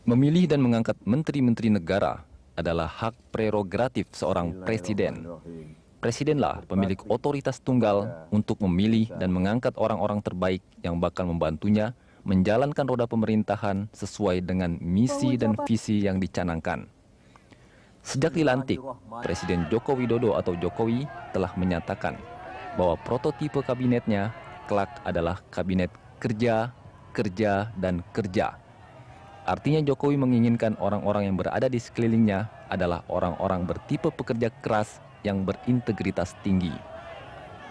Memilih dan mengangkat menteri-menteri negara adalah hak prerogatif seorang presiden. Presidenlah pemilik otoritas tunggal untuk memilih dan mengangkat orang-orang terbaik yang bakal membantunya menjalankan roda pemerintahan sesuai dengan misi dan visi yang dicanangkan. Sejak dilantik, Presiden Joko Widodo atau Jokowi telah menyatakan bahwa prototipe kabinetnya kelak adalah kabinet kerja, kerja, dan kerja. Artinya Jokowi menginginkan orang-orang yang berada di sekelilingnya adalah orang-orang bertipe pekerja keras yang berintegritas tinggi.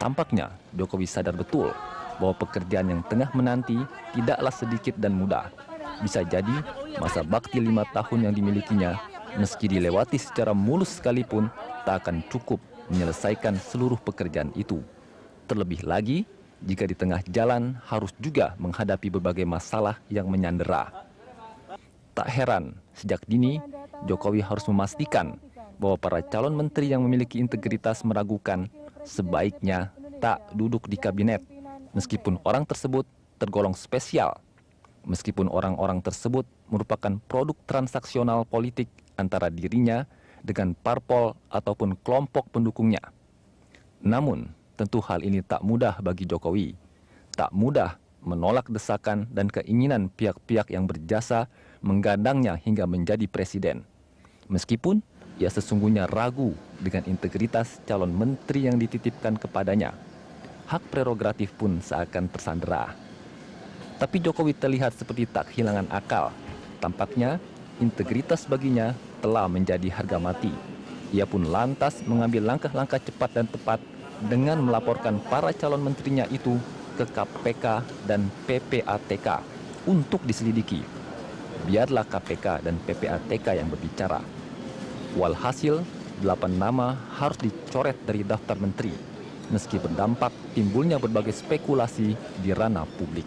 Tampaknya Jokowi sadar betul bahwa pekerjaan yang tengah menanti tidaklah sedikit dan mudah. Bisa jadi masa bakti 5 tahun yang dimilikinya, meski dilewati secara mulus sekalipun, tak akan cukup menyelesaikan seluruh pekerjaan itu. Terlebih lagi, jika di tengah jalan harus juga menghadapi berbagai masalah yang menyandera. Tak heran, sejak dini, Jokowi harus memastikan bahwa para calon menteri yang memiliki integritas meragukan sebaiknya tak duduk di kabinet, meskipun orang tersebut tergolong spesial, meskipun orang-orang tersebut merupakan produk transaksional politik antara dirinya dengan parpol ataupun kelompok pendukungnya. Namun, tentu hal ini tak mudah bagi Jokowi. Tak mudah menolak desakan dan keinginan pihak-pihak yang berjasa menggandangnya hingga menjadi presiden. Meskipun ia sesungguhnya ragu dengan integritas calon menteri yang dititipkan kepadanya, hak prerogatif pun seakan tersandera. Tapi Jokowi terlihat seperti tak kehilangan akal. Tampaknya integritas baginya telah menjadi harga mati. Ia pun lantas mengambil langkah-langkah cepat dan tepat dengan melaporkan para calon menterinya itu ke KPK dan PPATK untuk diselidiki. Biarlah KPK dan PPATK yang berbicara. Walhasil, 8 nama harus dicoret dari daftar menteri, meski berdampak timbulnya berbagai spekulasi di ranah publik.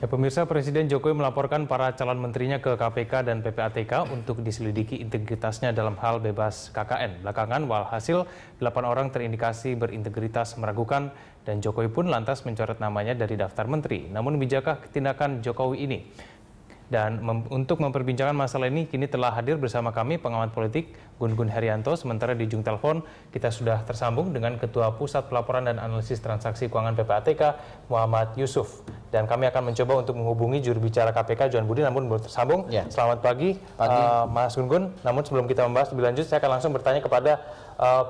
Ya, pemirsa, Presiden Jokowi melaporkan para calon menterinya ke KPK dan PPATK untuk diselidiki integritasnya dalam hal bebas KKN. Belakangan, walhasil 8 orang terindikasi berintegritas meragukan dan Jokowi pun lantas mencoret namanya dari daftar menteri. Namun bijakkah tindakan Jokowi ini? Dan untuk memperbincangkan masalah ini, kini telah hadir bersama kami pengamat politik Gun Gun Herianto. Sementara di ujung telepon kita sudah tersambung dengan Ketua Pusat Pelaporan dan Analisis Transaksi Keuangan PPATK, Muhammad Yusuf. Dan kami akan mencoba untuk menghubungi juru bicara KPK, Johan Budi, namun belum tersambung. Ya. Selamat pagi, Mas Gun Gun. Namun sebelum kita membahas lebih lanjut, saya akan langsung bertanya kepada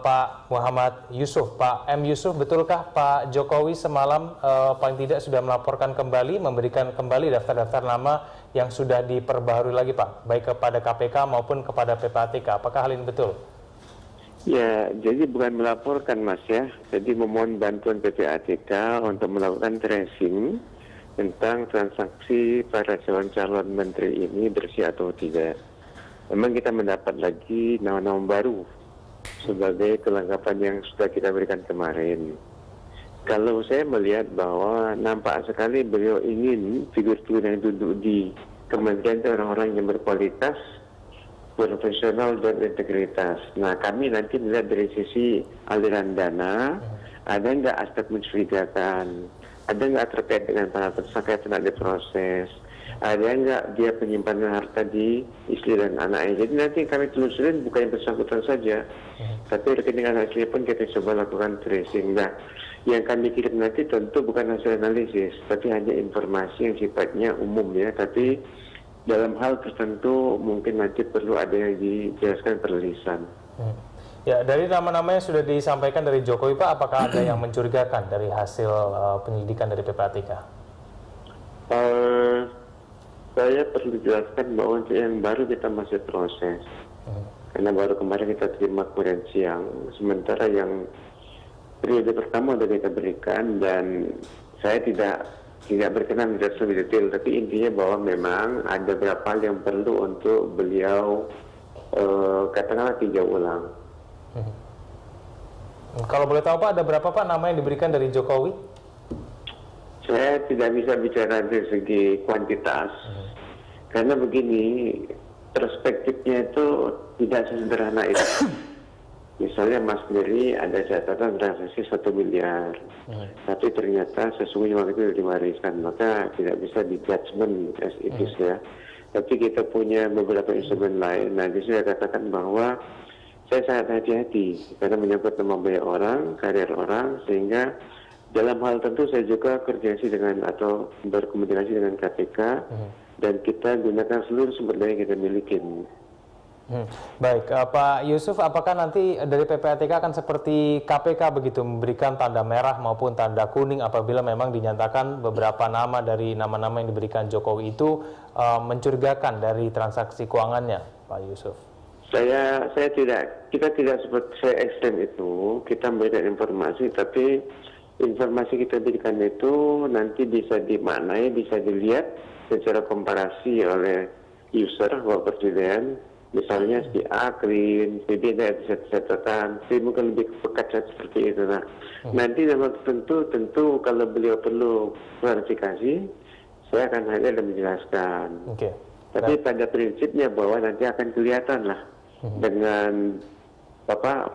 Pak Muhammad Yusuf. Pak M. Yusuf, betulkah Pak Jokowi semalam paling tidak sudah melaporkan kembali, memberikan kembali daftar-daftar nama yang sudah diperbaharui lagi, Pak, baik kepada KPK maupun kepada PPATK? Apakah hal ini betul? Ya, jadi bukan melaporkan, Mas, ya. Jadi memohon bantuan PPATK untuk melakukan tracing tentang transaksi para calon-calon menteri ini bersih atau tidak. Memang kita mendapat lagi nama-nama baru sebagai kelengkapan yang sudah kita berikan kemarin. Kalau saya melihat bahwa nampak sekali beliau ingin figur-figur yang duduk di kementerian itu orang-orang yang berkualitas, profesional, dan integritas. Nah, kami nanti melihat dari sisi aliran dana, ada nggak aspek mencurigakan, ada nggak terkait dengan para tersangka yang sedang diproses, ada nggak dia penyimpanan harta di istri dan anaknya. Jadi nanti kami telusurin bukan yang bersangkutan saja, tapi rekening anak istri pun kita coba lakukan tracing. Nah, yang kami kirim nanti tentu bukan hasil analisis, tapi hanya informasi yang sifatnya umum, ya. Tapi dalam hal tertentu mungkin nanti perlu ada yang dijelaskan perlisan. Ya, dari nama-nama yang sudah disampaikan dari Jokowi, Pak, apakah ada yang mencurigakan dari hasil penyelidikan dari PPATK? Saya perlu jelaskan bahwa untuk yang baru kita masih proses, karena baru kemarin kita terima kemarin siang. Sementara yang periode pertama sudah kita berikan, dan saya tidak berkenan lebih detail, tapi intinya bahwa memang ada beberapa hal yang perlu untuk beliau katakanlah tinjau ulang. Kalau boleh tahu, Pak, ada berapa, Pak, nama yang diberikan dari Jokowi? Saya tidak bisa bicara dari segi kuantitas, karena begini, perspektifnya itu tidak sesederhana itu. Misalnya Mas sendiri ada catatan transaksi 1 miliar, tapi ternyata sesungguhnya uang itu diwariskan, maka tidak bisa di judgment as it is ya. Tapi kita punya beberapa instrumen lain. Nah, di sini saya katakan bahwa saya sangat hati-hati karena menyangkut nama baik orang, karir orang, sehingga dalam hal tentu saya juga koordinasi dengan atau berkomunikasi dengan KPK dan kita gunakan seluruh sumber daya yang kita miliki. Baik, Pak Yusuf, apakah nanti dari PPATK akan seperti KPK begitu memberikan tanda merah maupun tanda kuning apabila memang dinyatakan beberapa nama dari nama-nama yang diberikan Jokowi itu mencurigakan dari transaksi keuangannya, Pak Yusuf? Kita tidak seperti saya ekstrem itu, kita memberikan informasi, tapi informasi kita berikan itu nanti bisa dimaknai, bisa dilihat secara komparasi oleh user Bapak Presiden. Misalnya si A clean, si B tidak bisa catatan, si mungkin lebih pekat seperti itu. Nah, nanti dalam tentu kalau beliau perlu klarifikasi, saya akan hadir dan menjelaskan. Tapi pada prinsipnya bahwa nanti akan kelihatan lah dengan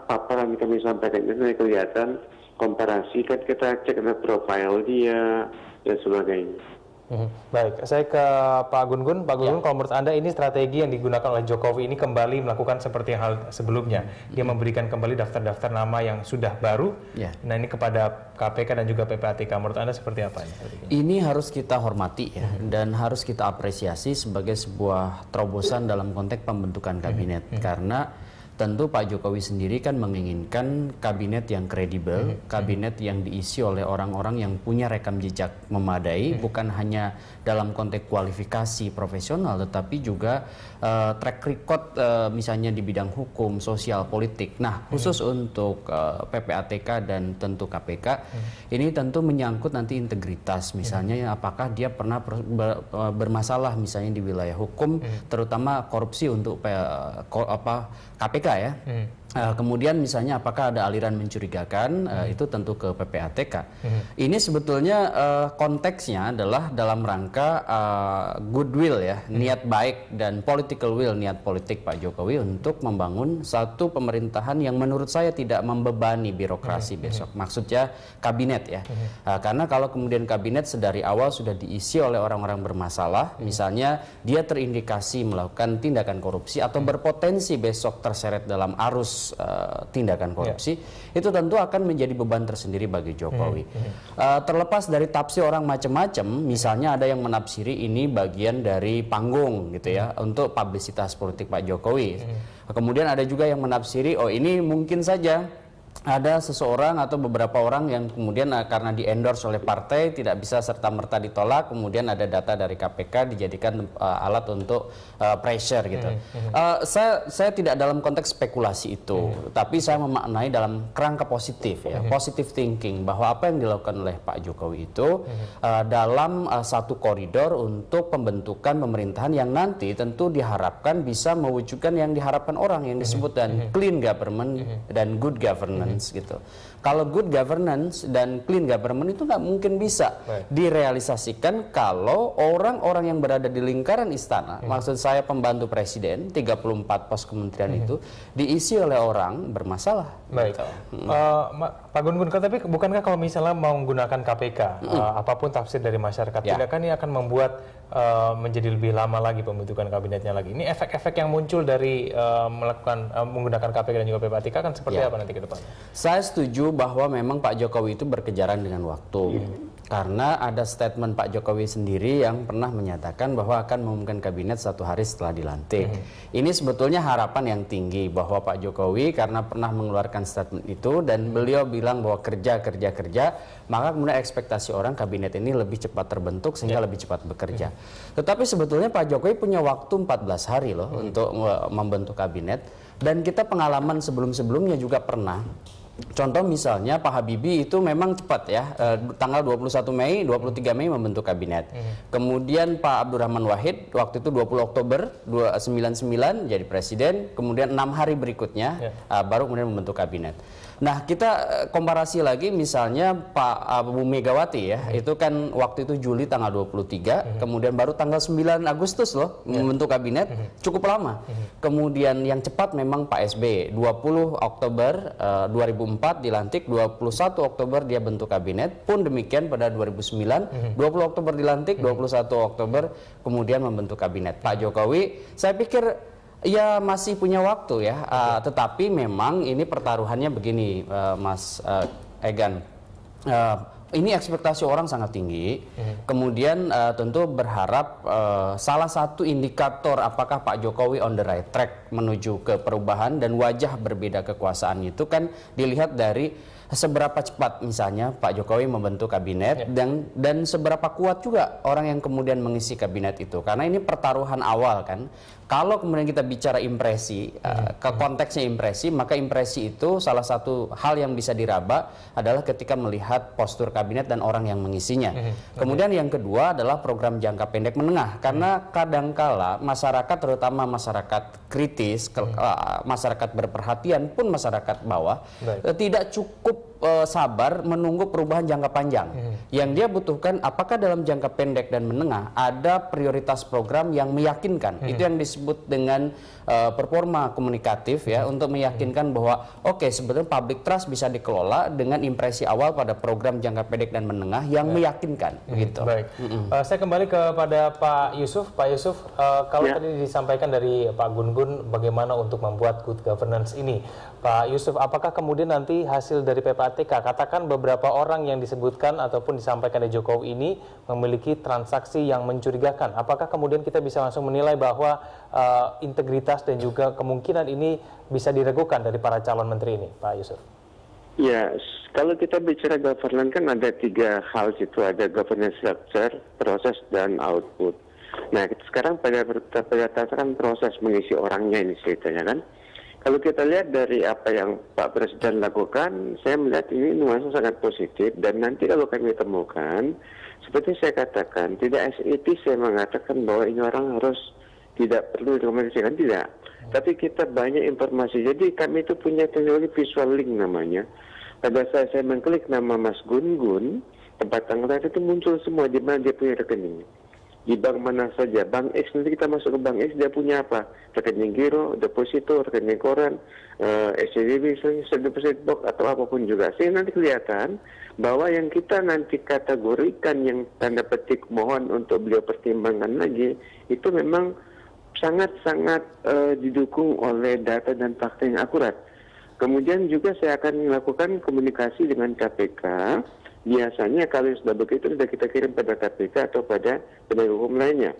paparan yang kami sampaikan itu nanti kelihatan komparasi, kan kita cek profil dia dan sebagainya. Baik, saya ke Pak Gun-Gun. Pak Gun-Gun, kalau menurut Anda ini strategi yang digunakan oleh Jokowi ini kembali melakukan seperti hal sebelumnya. Dia memberikan kembali daftar-daftar nama yang sudah baru. Nah, ini kepada KPK dan juga PPATK. Menurut Anda seperti apa ini? Ini harus kita hormati ya, dan harus kita apresiasi sebagai sebuah terobosan dalam konteks pembentukan kabinet. Karena tentu Pak Jokowi sendiri kan menginginkan kabinet yang kredibel, kabinet yang diisi oleh orang-orang yang punya rekam jejak memadai, bukan hanya dalam konteks kualifikasi profesional, tetapi juga track record misalnya di bidang hukum, sosial, politik. Nah, khusus untuk PPATK dan tentu KPK, ini tentu menyangkut nanti integritas, misalnya apakah dia pernah bermasalah misalnya di wilayah hukum, terutama korupsi untuk KPK ya. Kemudian misalnya apakah ada aliran mencurigakan, itu tentu ke PPATK. Ini sebetulnya konteksnya adalah dalam rangka goodwill ya, niat baik dan political will, niat politik Pak Jokowi untuk membangun satu pemerintahan yang menurut saya tidak membebani birokrasi besok. Maksudnya kabinet ya. Karena kalau kemudian kabinet sedari awal sudah diisi oleh orang-orang bermasalah, misalnya dia terindikasi melakukan tindakan korupsi atau berpotensi besok terseret dalam arus tindakan korupsi, itu tentu akan menjadi beban tersendiri bagi Jokowi. Terlepas dari tafsir orang macam-macam, misalnya ada yang menafsiri ini bagian dari panggung gitu ya, untuk publisitas politik Pak Jokowi. Kemudian ada juga yang menafsiri, oh ini mungkin saja ada seseorang atau beberapa orang yang kemudian karena di-endorse oleh partai tidak bisa serta-merta ditolak, kemudian ada data dari KPK dijadikan alat untuk pressure gitu. Saya tidak dalam konteks spekulasi itu, tapi saya memaknai dalam kerangka positif ya, positive thinking, bahwa apa yang dilakukan oleh Pak Jokowi itu dalam satu koridor untuk pembentukan pemerintahan yang nanti tentu diharapkan bisa mewujudkan yang diharapkan orang yang disebut dan clean government dan good governance gitu. Kalau good governance dan clean government itu nggak mungkin bisa direalisasikan kalau orang-orang yang berada di lingkaran istana, maksud saya pembantu presiden, 34 pos kementerian itu diisi oleh orang bermasalah. Baik, Pak Gun-Gun, tapi bukankah kalau misalnya mau menggunakan KPK, apapun tafsir dari masyarakat, tidakkan ini akan membuat menjadi lebih lama lagi pembentukan kabinetnya lagi? Ini efek-efek yang muncul dari menggunakan KPK dan juga PPATK kan seperti apa nanti ke depan? Saya setuju bahwa memang Pak Jokowi itu berkejaran dengan waktu. Karena ada statement Pak Jokowi sendiri yang pernah menyatakan bahwa akan mengumumkan kabinet 1 hari setelah dilantik. Ini sebetulnya harapan yang tinggi bahwa Pak Jokowi karena pernah mengeluarkan statement itu dan beliau bilang bahwa kerja, maka kemudian ekspektasi orang kabinet ini lebih cepat terbentuk sehingga lebih cepat bekerja. Tetapi sebetulnya Pak Jokowi punya waktu 14 hari loh untuk membentuk kabinet, dan kita pengalaman sebelum-sebelumnya juga pernah. Contoh misalnya Pak Habibie itu memang cepat ya, tanggal 21 Mei, 23 Mei membentuk kabinet. Kemudian Pak Abdurrahman Wahid waktu itu 20 Oktober 1999 jadi presiden, kemudian 6 hari berikutnya baru kemudian membentuk kabinet. Nah, kita komparasi lagi misalnya Pak Bu Megawati ya, itu kan waktu itu Juli tanggal 23, kemudian baru tanggal 9 Agustus loh membentuk kabinet, cukup lama. Kemudian yang cepat memang Pak SBY, 20 Oktober 2004 dilantik, 21 Oktober dia bentuk kabinet, pun demikian pada 2009, 20 Oktober dilantik, 21 Oktober kemudian membentuk kabinet. Pak Jokowi, saya pikir ya masih punya waktu ya, tetapi memang ini pertaruhannya begini, Mas Egan. Ini ekspektasi orang sangat tinggi. Kemudian tentu berharap salah satu indikator apakah Pak Jokowi on the right track menuju ke perubahan dan wajah berbeda kekuasaan itu kan dilihat dari seberapa cepat misalnya Pak Jokowi membentuk kabinet dan seberapa kuat juga orang yang kemudian mengisi kabinet itu. Karena ini pertaruhan awal kan. Kalau kemudian kita bicara impresi, ke konteksnya impresi, maka impresi itu salah satu hal yang bisa diraba adalah ketika melihat postur kabinet dan orang yang mengisinya. Kemudian yang kedua adalah program jangka pendek menengah, karena kadangkala masyarakat, terutama masyarakat kritis, masyarakat berperhatian pun masyarakat bawah, tidak cukup sabar menunggu perubahan jangka panjang. Yang dia butuhkan apakah dalam jangka pendek dan menengah ada prioritas program yang meyakinkan. Itu yang disebut dengan performa komunikatif ya, untuk meyakinkan bahwa oke, sebetulnya public trust bisa dikelola dengan impresi awal pada program jangka pendek dan menengah yang meyakinkan begitu. Baik. Saya kembali kepada Pak Yusuf. Pak Yusuf, kalau tadi disampaikan dari Pak Gun-Gun bagaimana untuk membuat good governance ini, Pak Yusuf, apakah kemudian nanti hasil dari PPATK, katakan beberapa orang yang disebutkan ataupun disampaikan oleh Jokowi ini memiliki transaksi yang mencurigakan, apakah kemudian kita bisa langsung menilai bahwa integritas dan juga kemungkinan ini bisa diragukan dari para calon menteri ini, Pak Yusuf? Ya, kalau kita bicara governance kan ada 3 hal situ, ada governance structure, proses, dan output. Nah, sekarang pada tataran proses mengisi orangnya ini ceritanya kan. Kalau kita lihat dari apa yang Pak Presiden lakukan, saya melihat ini nuansa sangat positif, dan nanti kalau kami temukan, seperti saya katakan, tidak etis saya mengatakan bahwa ini orang harus tidak perlu dikomunikasikan, tidak. Tapi kita banyak informasi, jadi kami itu punya teknologi visual link namanya. Pada saat saya mengklik nama Mas Gun-Gun, tempat tanggal itu muncul semua di mana dia punya rekening. Di bank mana saja, bank X, nanti kita masuk ke bank X, dia punya apa? Rekening giro, deposito, rekening koran, SCBB, deposit box, atau apapun juga. Sehingga nanti kelihatan bahwa yang kita nanti kategorikan yang tanda petik mohon untuk beliau pertimbangkan lagi, itu memang sangat-sangat didukung oleh data dan fakta yang akurat. Kemudian juga saya akan melakukan komunikasi dengan KPK. Biasanya kalau sudah begitu sudah kita kirim pada KPK atau pada penegak hukum lainnya.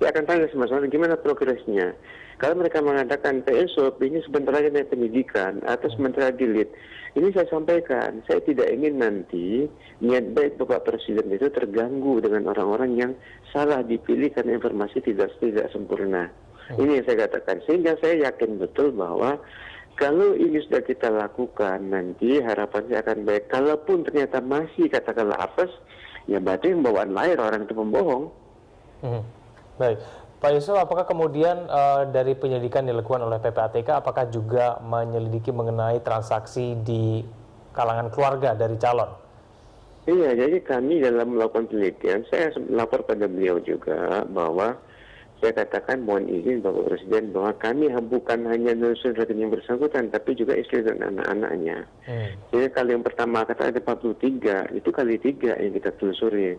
Saya akan tanya sama-sama gimana progresnya. Kalau mereka mengatakan PSOP ini sebentar lagi naik penyidikan atau sementara delete, ini saya sampaikan, saya tidak ingin nanti niat baik Bapak Presiden itu terganggu dengan orang-orang yang salah dipilih karena informasi tidak sempurna. Ini yang saya katakan, sehingga saya yakin betul bahwa kalau ini sudah kita lakukan, nanti harapan saya akan baik. Kalaupun ternyata masih katakanlah apes, ya berarti yang bawaan lahir orang itu pembohong. Baik, Pak Yusuf, apakah kemudian dari penyelidikan dilakukan oleh PPATK, apakah juga menyelidiki mengenai transaksi di kalangan keluarga dari calon? Iya, jadi kami dalam melakukan penelitian, saya lapor pada beliau juga bahwa saya katakan mohon izin Bapak Presiden bahwa kami bukan hanya menelusuri rekening yang bersangkutan, tapi juga istri dan anak-anaknya. Jadi kali yang pertama kata ada 43, itu kali 3 yang kita telusuri.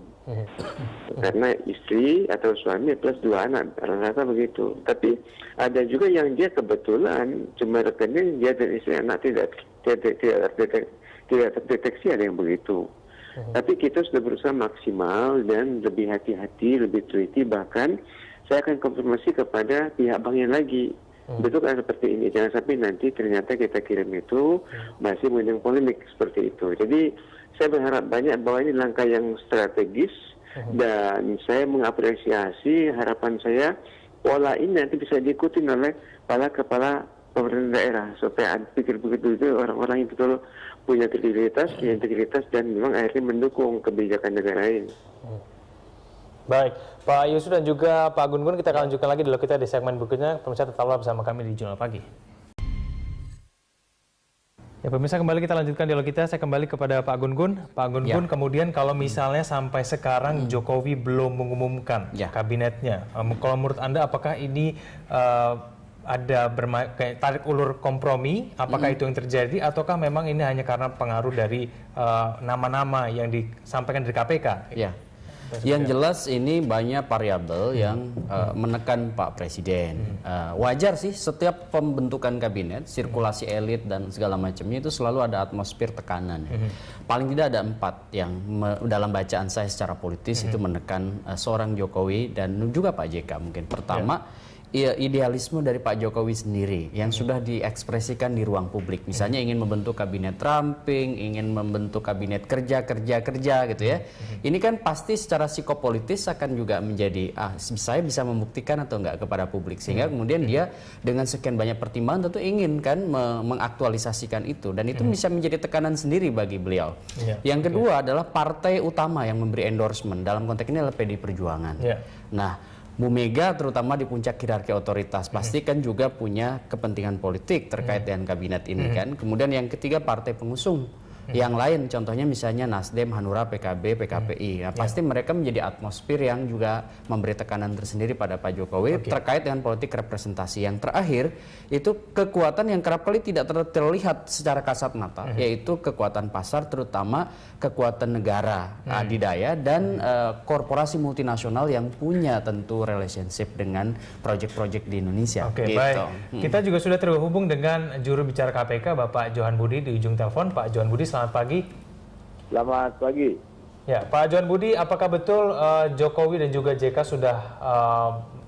Karena istri atau suami plus 2 anak, rata-rata begitu. Tapi ada juga yang dia kebetulan cuma rekening dia dan istri anak tidak terdeteksi ada yang begitu. Tapi kita sudah berusaha maksimal dan lebih hati-hati, lebih teliti, bahkan saya akan konfirmasi kepada pihak bank yang lagi. Betul kan seperti ini. Jangan sampai nanti ternyata kita kirim itu masih mengundang polemik seperti itu. Jadi saya berharap banyak bahwa ini langkah yang strategis dan saya mengapresiasi harapan saya pola ini nanti bisa diikuti oleh para kepala pemerintah daerah supaya pikir begitu itu orang-orang yang betul punya integritas dan memang akhirnya mendukung kebijakan negara ini. Baik, Pak Yusuf dan juga Pak Gun-Gun, kita akan lanjutkan lagi dulu kita di segmen berikutnya. Pemirsa tetaplah bersama kami di Jurnal Pagi. Ya pemirsa, kembali kita lanjutkan dialog kita. Saya kembali kepada Pak Gun-Gun. Pak Gun-Gun, kemudian kalau misalnya sampai sekarang Jokowi belum mengumumkan kabinetnya, kalau menurut Anda apakah ini ada kayak tarik ulur kompromi? Apakah itu yang terjadi ataukah memang ini hanya karena pengaruh dari nama-nama yang disampaikan dari KPK? Ya. Yang jelas ini banyak variabel yang menekan Pak Presiden. Wajar sih setiap pembentukan kabinet, sirkulasi elit dan segala macamnya itu selalu ada atmosfer tekanan. Paling tidak ada 4 yang dalam bacaan saya secara politis itu menekan seorang Jokowi dan juga Pak JK mungkin. Pertama, idealisme dari Pak Jokowi sendiri yang sudah diekspresikan di ruang publik. Misalnya ingin membentuk kabinet ramping, ingin membentuk kabinet kerja gitu ya. Ini kan pasti secara psikopolitis akan juga menjadi saya bisa membuktikan atau enggak kepada publik. Sehingga kemudian dia dengan sekian banyak pertimbangan tentu ingin kan mengaktualisasikan itu dan itu bisa menjadi tekanan sendiri bagi beliau. Yang kedua adalah partai utama yang memberi endorsement. Dalam konteks ini adalah PDI Perjuangan. Nah, Bu Mega terutama di puncak hierarki otoritas pasti kan juga punya kepentingan politik terkait dengan kabinet ini kan. Kemudian yang ketiga partai pengusung yang lain, contohnya misalnya Nasdem, Hanura, PKB, PKPI. Nah, pasti mereka menjadi atmosfer yang juga memberi tekanan tersendiri pada Pak Jokowi terkait dengan politik representasi. Yang terakhir itu kekuatan yang kerap kali tidak terlihat secara kasat mata, yaitu kekuatan pasar, terutama kekuatan negara adidaya dan korporasi multinasional yang punya tentu relationship dengan proyek-proyek di Indonesia. Oke, gitu. baik. Kita juga sudah terhubung dengan juru bicara KPK, Bapak Johan Budi di ujung telepon. Pak Johan Budi, selamat pagi. Selamat pagi. Ya, Pak Johan Budi, apakah betul Jokowi dan juga JK sudah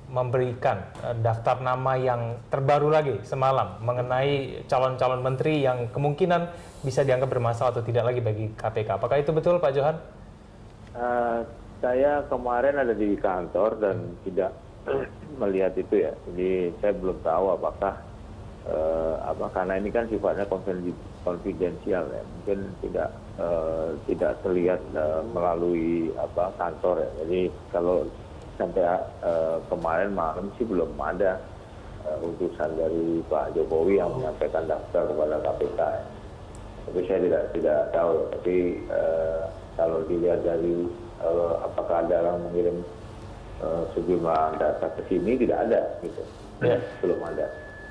memberikan daftar nama yang terbaru lagi semalam mengenai calon-calon menteri yang kemungkinan bisa dianggap bermasalah atau tidak lagi bagi KPK? Apakah itu betul, Pak Johan? Saya kemarin ada di kantor dan tidak melihat itu ya. Jadi saya belum tahu apakah karena ini kan sifatnya konfidensial ya, mungkin tidak terlihat melalui kantor ya. Jadi kalau sampai kemarin malam sih belum ada utusan dari Pak Jokowi yang menyampaikan daftar kepada KPK ya. Tapi saya tidak tahu. Tapi kalau dilihat dari apakah ada orang mengirim sejumlah data ke sini, tidak ada gitu. Belum ada.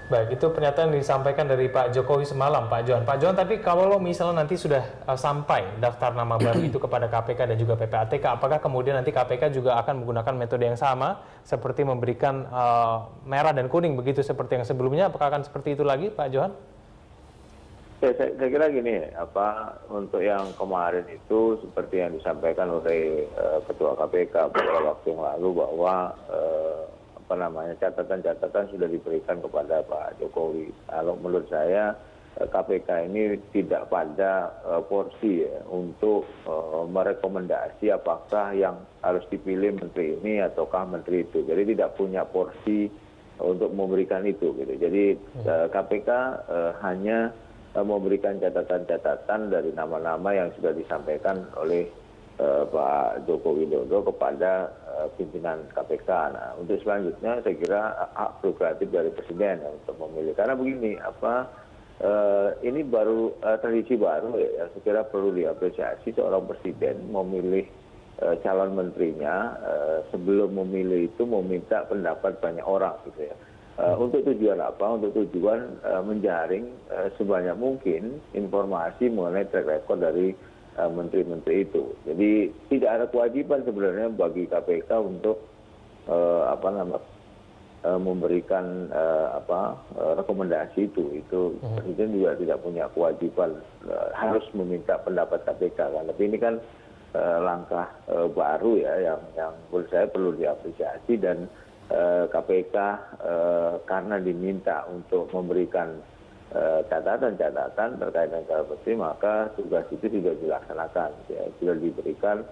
Baik, itu pernyataan yang disampaikan dari Pak Jokowi semalam, Pak Johan. Pak Johan, tapi kalau misalnya nanti sudah sampai daftar nama baru itu kepada KPK dan juga PPATK, apakah kemudian nanti KPK juga akan menggunakan metode yang sama, seperti memberikan merah dan kuning begitu seperti yang sebelumnya? Apakah akan seperti itu lagi, Pak Johan? Saya kira gini, untuk yang kemarin itu seperti yang disampaikan oleh Ketua KPK beberapa waktu yang lalu bahwa catatan-catatan sudah diberikan kepada Pak Jokowi. Kalau menurut saya KPK ini tidak pada porsi ya, untuk merekomendasi apakah yang harus dipilih menteri ini ataukah menteri itu. Jadi tidak punya porsi untuk memberikan itu gitu. Jadi KPK hanya memberikan catatan-catatan dari nama-nama yang sudah disampaikan oleh Pak Joko Widodo kepada pimpinan KPK. Nah, untuk selanjutnya saya kira hak prerogatif dari Presiden ya, untuk memilih. Karena begini, ini baru tradisi baru ya, saya kira perlu diapresiasi seorang Presiden memilih calon menterinya sebelum memilih itu meminta pendapat banyak orang gitu ya. Untuk tujuan apa? Untuk tujuan menjaring sebanyak mungkin informasi mengenai track record dari menteri-menteri itu. Jadi tidak ada kewajiban sebenarnya bagi KPK untuk memberikan rekomendasi itu. Itu Presiden juga tidak punya kewajiban harus meminta pendapat KPK kan. Tapi ini kan langkah baru ya yang menurut saya perlu diapresiasi dan KPK karena diminta untuk memberikan catatan-catatan terkait dengan calon menteri, maka tugas itu sudah dilaksanakan, ya, sudah diberikan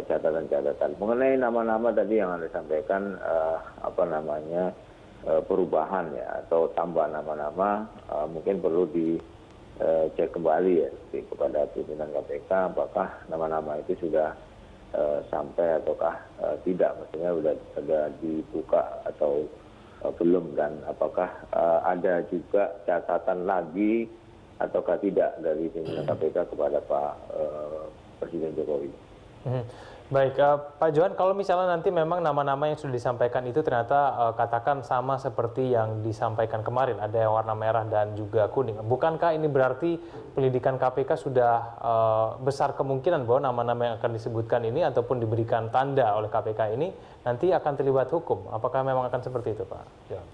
catatan-catatan. Mengenai nama-nama tadi yang Anda sampaikan, perubahan ya atau tambah nama-nama, mungkin perlu dicek kembali ya kepada pimpinan KPK, apakah nama-nama itu sudah sampai ataukah tidak, maksudnya sudah dibuka atau belum, dan apakah ada juga catatan lagi ataukah tidak dari pimpinan KPK kepada Pak Presiden Jokowi. Baik, Pak Johan, kalau misalnya nanti memang nama-nama yang sudah disampaikan itu ternyata katakan sama seperti yang disampaikan kemarin, ada yang warna merah dan juga kuning. Bukankah ini berarti penyelidikan KPK sudah besar kemungkinan bahwa nama-nama yang akan disebutkan ini ataupun diberikan tanda oleh KPK ini nanti akan terlibat hukum? Apakah memang akan seperti itu, Pak Johan?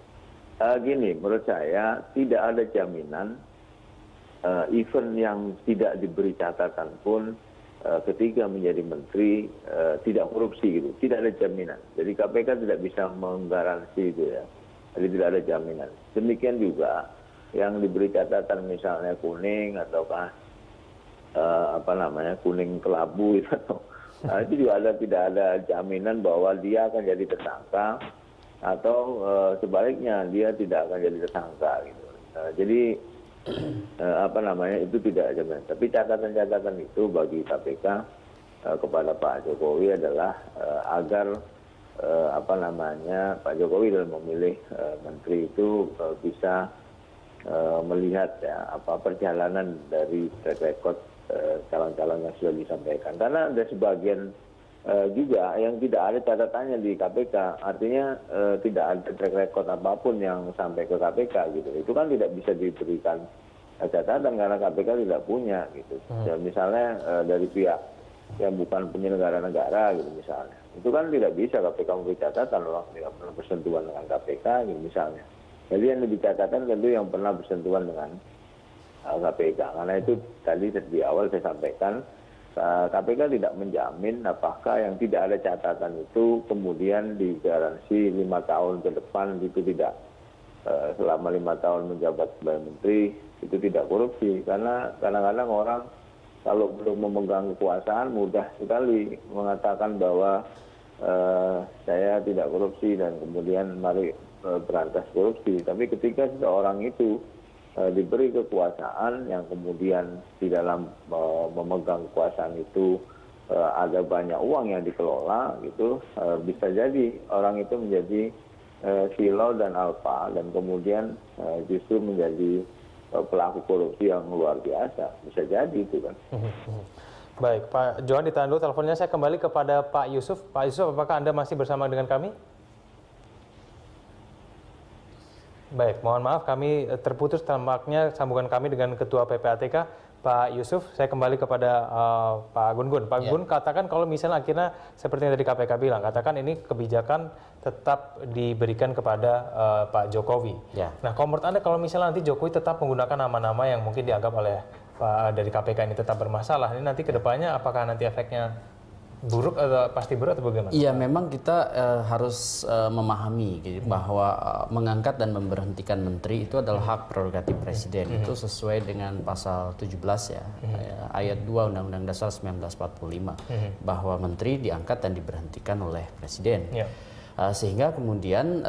Gini, menurut saya tidak ada jaminan event yang tidak diberi catatan pun ketika menjadi menteri tidak korupsi gitu, tidak ada jaminan. Jadi KPK tidak bisa menggaransi itu ya. Jadi tidak ada jaminan. Demikian juga yang diberi catatan misalnya kuning ataukah kuning kelabu itu itu juga tidak ada jaminan bahwa dia akan jadi tersangka atau sebaliknya dia tidak akan jadi tersangka gitu. Jadi itu tidak jaminan. Tapi catatan-catatan itu bagi KPK kepada Pak Jokowi adalah agar Pak Jokowi dalam memilih menteri itu bisa melihat ya perjalanan dari track record calon-calon yang sudah disampaikan. Karena ada sebagian juga yang tidak ada catatannya di KPK, artinya tidak ada track record apapun yang sampai ke KPK gitu. Itu kan tidak bisa diberikan catatan karena KPK tidak punya gitu. Ya, misalnya dari pihak yang bukan penyelenggara negara gitu misalnya, itu kan tidak bisa KPK memberi catatan orang tidak pernah bersentuhan dengan KPK gitu misalnya. Jadi yang lebih catatan tentu yang pernah bersentuhan dengan KPK. Karena itu tadi di awal saya sampaikan, KPK tidak menjamin apakah yang tidak ada catatan itu kemudian digaransi 5 tahun ke depan itu tidak. Selama 5 tahun menjabat sebagai menteri itu tidak korupsi. Karena kadang-kadang orang kalau belum memegang kekuasaan mudah sekali mengatakan bahwa saya tidak korupsi dan kemudian mari berantas korupsi. Tapi ketika seseorang itu diberi kekuasaan yang kemudian di dalam memegang kekuasaan itu ada banyak uang yang dikelola gitu, bisa jadi orang itu menjadi silau dan alfa dan kemudian justru menjadi pelaku korupsi yang luar biasa, bisa jadi itu kan. Baik, Pak Johan ditahan dulu teleponnya, saya kembali kepada Pak Yusuf. Pak Yusuf, apakah Anda masih bersama dengan kami? Baik, mohon maaf kami terputus tampaknya sambungan kami dengan Ketua PPATK, Pak Yusuf. Saya kembali kepada Pak Gun-Gun. Pak Gun, katakan kalau misalnya akhirnya seperti yang tadi KPK bilang, katakan ini kebijakan tetap diberikan kepada Pak Jokowi. Ya. Nah, kalau menurut Anda kalau misalnya nanti Jokowi tetap menggunakan nama-nama yang mungkin dianggap oleh Pak dari KPK ini tetap bermasalah, ini nanti kedepannya apakah nanti efeknya buruk atau pasti buruk atau bagaimana? Iya, memang kita harus memahami gitu, bahwa mengangkat dan memberhentikan menteri itu adalah hak prerogatif presiden. Itu sesuai dengan pasal 17 ya, ayat 2 Undang-Undang Dasar 1945, bahwa menteri diangkat dan diberhentikan oleh presiden. Sehingga kemudian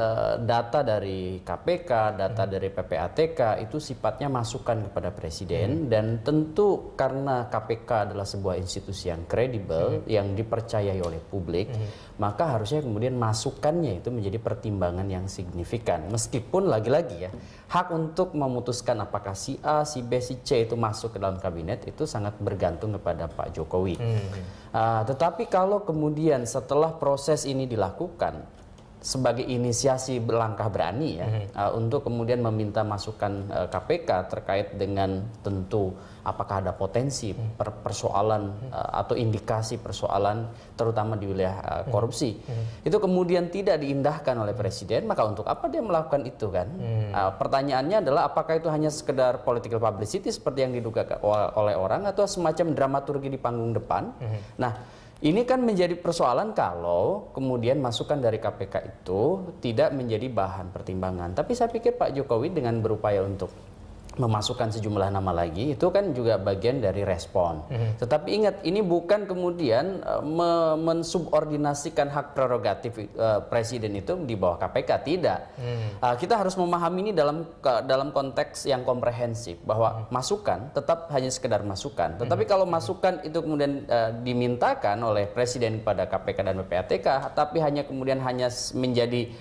data dari KPK, data dari PPATK itu sifatnya masukan kepada presiden, dan tentu karena KPK adalah sebuah institusi yang kredibel, yang dipercayai oleh publik, maka harusnya kemudian masukannya itu menjadi pertimbangan yang signifikan. Meskipun lagi-lagi ya, hak untuk memutuskan apakah si A, si B, si C itu masuk ke dalam kabinet itu sangat bergantung kepada Pak Jokowi. Tetapi kalau kemudian setelah proses ini dilakukan sebagai inisiasi langkah berani ya, untuk kemudian meminta masukan KPK terkait dengan tentu apakah ada potensi persoalan atau indikasi persoalan terutama di wilayah korupsi, itu kemudian tidak diindahkan oleh presiden, maka untuk apa dia melakukan itu kan? Pertanyaannya adalah apakah itu hanya sekedar political publicity seperti yang diduga oleh orang, atau semacam dramaturgi di panggung depan? Nah, ini kan menjadi persoalan kalau kemudian masukan dari KPK itu tidak menjadi bahan pertimbangan. Tapi saya pikir Pak Jokowi dengan berupaya untuk memasukkan sejumlah nama lagi, itu kan juga bagian dari respon. Tetapi ingat, ini bukan kemudian mensubordinasikan hak prerogatif presiden itu di bawah KPK, tidak. Kita harus memahami ini dalam konteks yang komprehensif, bahwa masukan tetap hanya sekedar masukan. Tetapi kalau masukan itu kemudian dimintakan oleh presiden kepada KPK dan PPATK, tapi kemudian hanya menjadi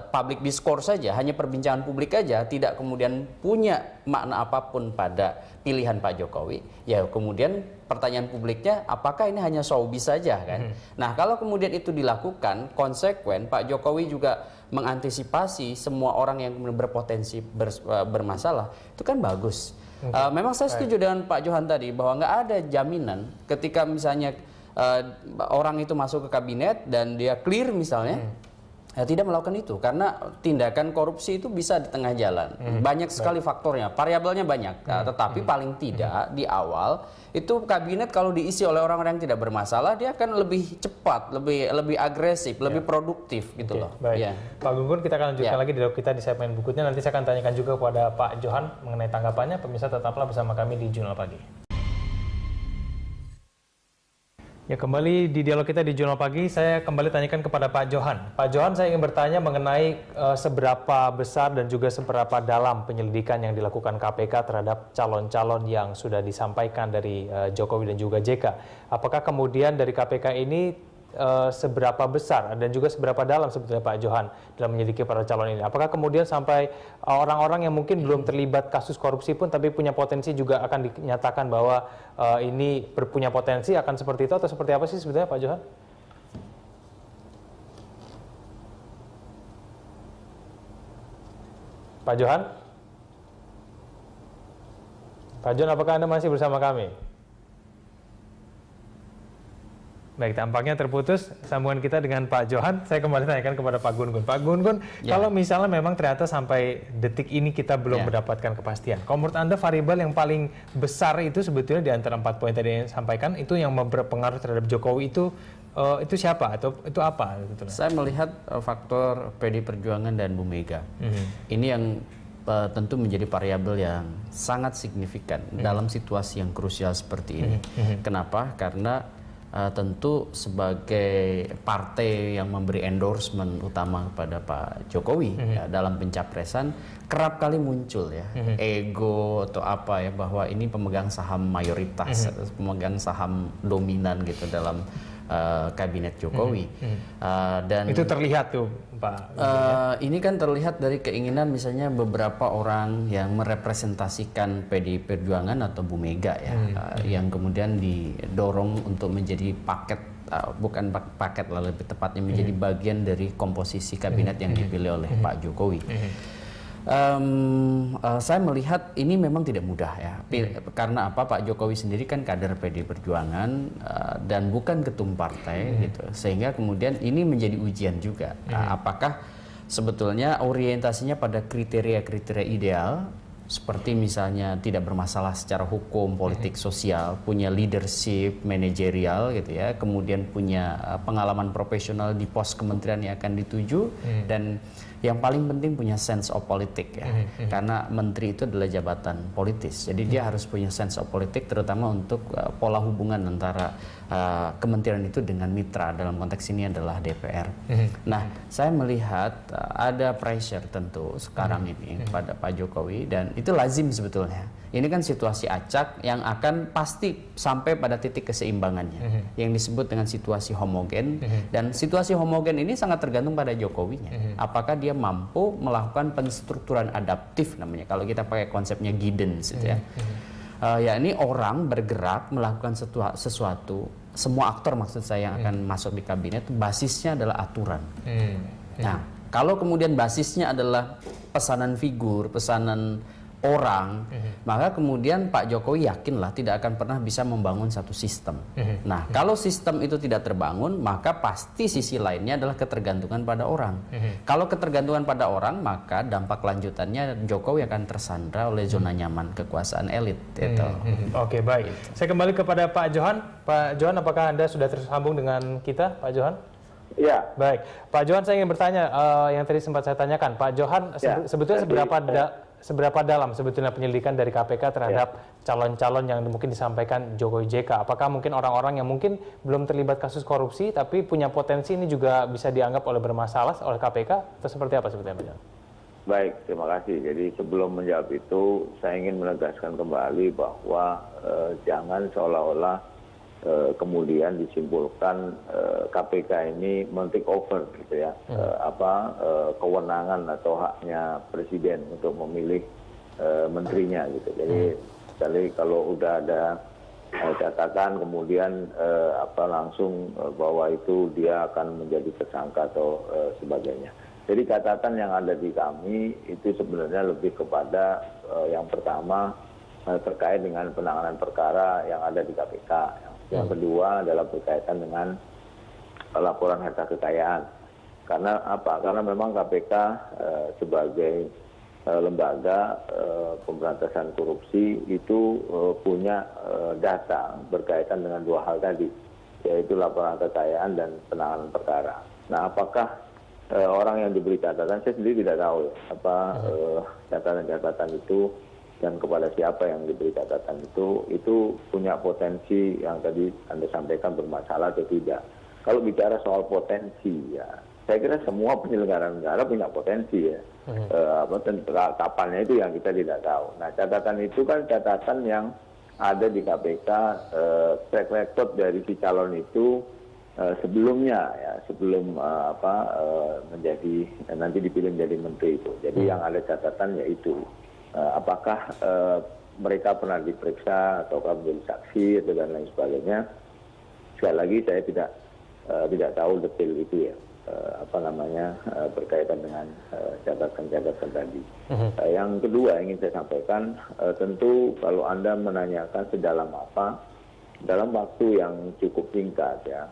public discourse saja, hanya perbincangan publik saja, tidak kemudian punya makna apapun pada pilihan Pak Jokowi, ya kemudian pertanyaan publiknya apakah ini hanya showbiz saja kan? Nah, kalau kemudian itu dilakukan konsekuen, Pak Jokowi juga mengantisipasi semua orang yang berpotensi bermasalah, itu kan bagus. Memang saya setuju dengan Pak Johan tadi bahwa nggak ada jaminan ketika misalnya orang itu masuk ke kabinet dan dia clear misalnya. Tidak melakukan itu karena tindakan korupsi itu bisa di tengah jalan. Banyak sekali faktornya, variabelnya banyak. Tetapi paling tidak di awal itu kabinet kalau diisi oleh orang-orang yang tidak bermasalah, dia akan lebih cepat, lebih agresif, lebih produktif gitu loh. Baik. Ya. Pak Gun Gun, kita akan lanjutkan lagi dialog kita di segmen berikutnya. Nanti saya akan tanyakan juga kepada Pak Johan mengenai tanggapannya. Pemirsa tetaplah bersama kami di Jurnal Pagi. Ya, kembali di dialog kita di Jurnal Pagi, saya kembali tanyakan kepada Pak Johan. Pak Johan, saya ingin bertanya mengenai seberapa besar dan juga seberapa dalam penyelidikan yang dilakukan KPK terhadap calon-calon yang sudah disampaikan dari Jokowi dan juga JK. Apakah kemudian dari KPK ini seberapa besar dan juga seberapa dalam sebetulnya Pak Johan dalam menyelidiki para calon ini? Apakah kemudian sampai orang-orang yang mungkin belum terlibat kasus korupsi pun tapi punya potensi juga akan dinyatakan bahwa ini punya potensi akan seperti itu, atau seperti apa sih sebetulnya Pak Johan? Pak Johan? Pak Johan, apakah Anda masih bersama kami? Baik, tampaknya terputus sambungan kita dengan Pak Johan. Saya kembali tanyakan kepada Pak Gun Gun. Pak Gun Gun, kalau misalnya memang ternyata sampai detik ini kita belum mendapatkan kepastian, kalau menurut Anda variabel yang paling besar itu sebetulnya di antara 4 poin tadi yang disampaikan, itu yang berpengaruh terhadap Jokowi itu siapa atau itu apa? Saya melihat faktor PD Perjuangan dan Bu Mega. Ini yang tentu menjadi variabel yang sangat signifikan dalam situasi yang krusial seperti ini. Kenapa? Karena tentu sebagai partai yang memberi endorsement utama kepada Pak Jokowi dalam pencapresan, kerap kali muncul ego atau apa bahwa ini pemegang saham mayoritas atau pemegang saham dominan gitu dalam kabinet Jokowi. Dan itu terlihat tuh Pak. Ini kan terlihat dari keinginan misalnya beberapa orang yang merepresentasikan PDI Perjuangan atau Bu Mega yang kemudian didorong untuk menjadi paket, bukan paket lah lebih tepatnya menjadi bagian dari komposisi kabinet yang dipilih oleh Pak Jokowi. Saya melihat ini memang tidak mudah karena apa, Pak Jokowi sendiri kan kader PD Perjuangan dan bukan ketum partai gitu, sehingga kemudian ini menjadi ujian juga. Apakah sebetulnya orientasinya pada kriteria-kriteria ideal seperti misalnya tidak bermasalah secara hukum, politik, sosial, punya leadership, manajerial gitu ya, kemudian punya pengalaman profesional di pos kementerian yang akan dituju, dan yang paling penting punya sense of politik karena menteri itu adalah jabatan politis, jadi dia harus punya sense of politik terutama untuk pola hubungan antara kementerian itu dengan mitra, dalam konteks ini adalah DPR. Nah, saya melihat ada pressure tentu sekarang ini pada Pak Jokowi, dan itu lazim sebetulnya. Ini kan situasi acak yang akan pasti sampai pada titik keseimbangannya yang disebut dengan situasi homogen, dan situasi homogen ini sangat tergantung pada Jokowinya. Apakah dia mampu melakukan penstrukturan adaptif namanya kalau kita pakai konsepnya Giddens gitu ya. Ini orang bergerak melakukan sesuatu, semua aktor maksud saya yang akan masuk di kabinet basisnya adalah aturan. Nah, kalau kemudian basisnya adalah pesanan figur, pesanan orang, maka kemudian Pak Jokowi yakinlah tidak akan pernah bisa membangun satu sistem. Nah, kalau sistem itu tidak terbangun, maka pasti sisi lainnya adalah ketergantungan pada orang. Kalau ketergantungan pada orang, maka dampak lanjutannya Jokowi akan tersandra oleh zona nyaman kekuasaan elit. Oke, baik. Saya kembali kepada Pak Johan. Pak Johan, apakah Anda sudah tersambung dengan kita, Pak Johan? Ya. Baik, Pak Johan, saya ingin bertanya yang tadi sempat saya tanyakan, Pak Johan, sebetulnya seberapa dalam sebetulnya penyelidikan dari KPK terhadap calon-calon yang mungkin disampaikan Jokowi JK? Apakah mungkin orang-orang yang mungkin belum terlibat kasus korupsi tapi punya potensi ini juga bisa dianggap bermasalah oleh KPK, atau seperti apa sebetulnya, Pak Johan? Baik, terima kasih. Jadi sebelum menjawab itu, saya ingin menegaskan kembali bahwa jangan seolah-olah kemudian disimpulkan KPK ini men-take over gitu ya, kewenangan atau haknya presiden untuk memilih menterinya gitu. Jadi sekali kalau udah ada catatan kemudian langsung bahwa itu dia akan menjadi tersangka atau sebagainya. Jadi catatan yang ada di kami itu sebenarnya lebih kepada yang pertama terkait dengan penanganan perkara yang ada di KPK. Yang kedua adalah berkaitan dengan laporan harta kekayaan. Karena apa? Karena memang KPK sebagai lembaga pemberantasan korupsi itu punya data berkaitan dengan dua hal tadi, yaitu laporan kekayaan dan penanganan perkara. Nah, apakah orang yang diberi catatan, saya sendiri tidak tahu apa catatan-catatan itu dan kepada siapa yang diberi catatan itu punya potensi yang tadi Anda sampaikan bermasalah atau tidak. Kalau bicara soal potensi ya, saya kira semua penyelenggara negara punya potensi ya. Kapannya itu yang kita tidak tahu. Nah, catatan itu kan catatan yang ada di KPK, track record dari si calon itu sebelumnya ya, sebelum menjadi nanti dipilih menjadi menteri itu. Jadi yang ada catatan yaitu apakah mereka pernah diperiksa ataukah menjadi saksi atau dan lain sebagainya. Sekali lagi saya tidak tahu detail itu ya. Berkaitan dengan catatan-catatan tadi. Yang kedua ingin saya sampaikan, tentu kalau Anda menanyakan sedalam apa, dalam waktu yang cukup singkat ya,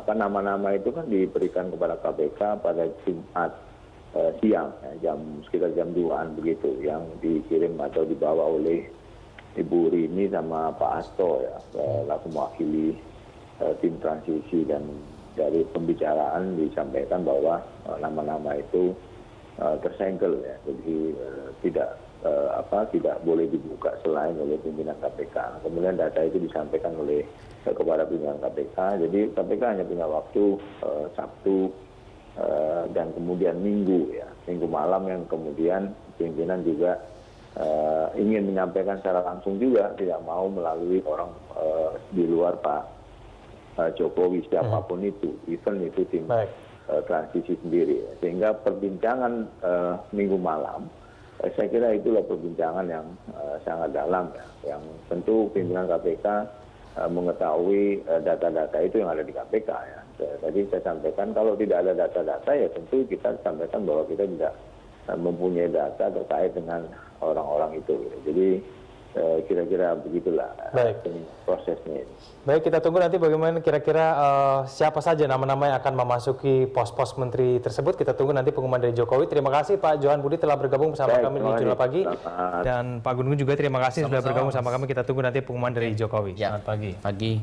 nama-nama itu kan diberikan kepada KPK pada Jumat siang, ya, sekitar jam 2-an begitu, yang dikirim atau dibawa oleh Ibu Rini sama Pak Hasto ya, laku mewakili tim transisi, dan dari pembicaraan disampaikan bahwa nama-nama itu tersegel ya, jadi tidak boleh dibuka selain oleh pimpinan KPK. Kemudian data itu disampaikan kepada pimpinan KPK. Jadi KPK hanya punya waktu Sabtu dan kemudian Minggu malam yang kemudian pimpinan juga ingin menyampaikan secara langsung juga, tidak mau melalui orang di luar Pak Jokowi siapapun itu, even itu tim transisi sendiri. Sehingga perbincangan minggu malam, saya kira itulah perbincangan yang sangat dalam ya, yang tentu pimpinan KPK mengetahui data-data itu yang ada di KPK ya. Tadi saya sampaikan kalau tidak ada data-data ya tentu kita sampaikan bahwa kita tidak mempunyai data terkait dengan orang-orang itu. Jadi kira-kira begitulah prosesnya ini. Baik, kita tunggu nanti bagaimana kira-kira siapa saja nama-nama yang akan memasuki pos-pos menteri tersebut. Kita tunggu nanti pengumuman dari Jokowi. Terima kasih Pak Johan Budi telah bergabung bersama kami di Jurnal Pagi. Dan Pak Gun Gun juga terima kasih sudah bergabung bersama kami. Kita tunggu nanti pengumuman dari Jokowi. Ya. Selamat pagi. Pagi.